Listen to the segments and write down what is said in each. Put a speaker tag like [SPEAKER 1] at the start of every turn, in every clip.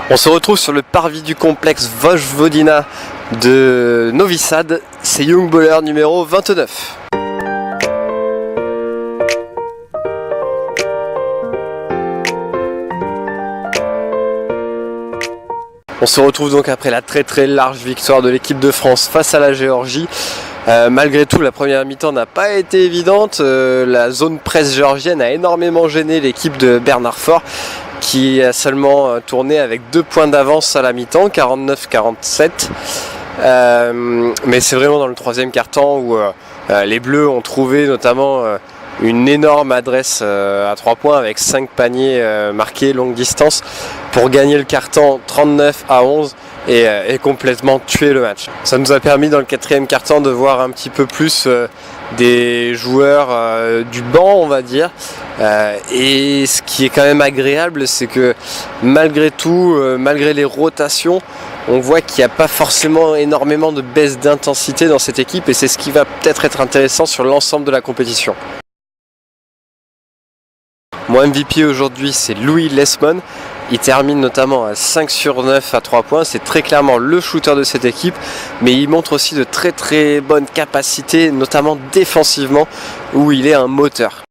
[SPEAKER 1] On se retrouve sur le parvis du complexe Vojvodina de Novi Sad, c'est Young Bowler numéro 29. On se retrouve donc après la très large victoire de l'équipe de France face à la Géorgie. Malgré tout, la première mi-temps n'a pas été évidente. La zone presse géorgienne a énormément gêné l'équipe de Bernard Faure, qui a seulement tourné avec 2 points d'avance à la mi-temps, 49-47. Mais c'est vraiment dans le troisième quart-temps où les Bleus ont trouvé notamment une énorme adresse à 3 points avec 5 paniers marqués longue distance pour gagner le quart-temps 39-11 et complètement tuer le match. Ça nous a permis dans le quatrième quart-temps de voir un petit peu plus des joueurs du banc, on va dire. Et ce qui est quand même agréable, c'est que malgré tout, malgré les rotations, on voit qu'il n'y a pas forcément énormément de baisse d'intensité dans cette équipe et c'est ce qui va peut-être être intéressant sur l'ensemble de la compétition. Mon MVP aujourd'hui, c'est Louis Lesmond. Il termine notamment à 5 sur 9 à 3 points. C'est très clairement le shooter de cette équipe, mais il montre aussi de très bonnes capacités, notamment défensivement, où il est un moteur.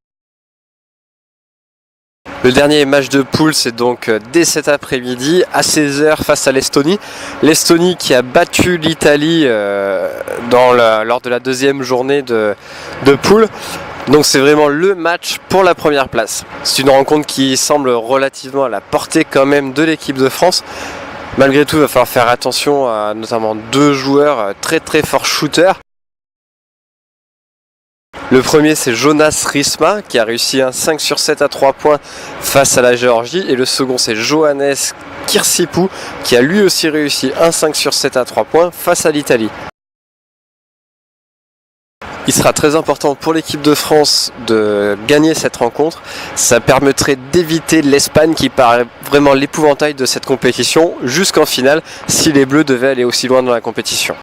[SPEAKER 1] Le dernier match de poule, c'est donc dès cet après-midi à 16h face à l'Estonie. L'Estonie qui a battu l'Italie lors de la deuxième journée de poule. Donc c'est vraiment le match pour la première place. C'est une rencontre qui semble relativement à la portée quand même de l'équipe de France. Malgré tout, il va falloir faire attention à notamment 2 joueurs très forts shooters. Le premier, c'est Jonas Risma qui a réussi un 5 sur 7 à 3 points face à la Géorgie. Et le second, c'est Johannes Kirsipou qui a lui aussi réussi un 5 sur 7 à 3 points face à l'Italie. Il sera très important pour l'équipe de France de gagner cette rencontre. Ça permettrait d'éviter l'Espagne qui paraît vraiment l'épouvantail de cette compétition jusqu'en finale si les Bleus devaient aller aussi loin dans la compétition.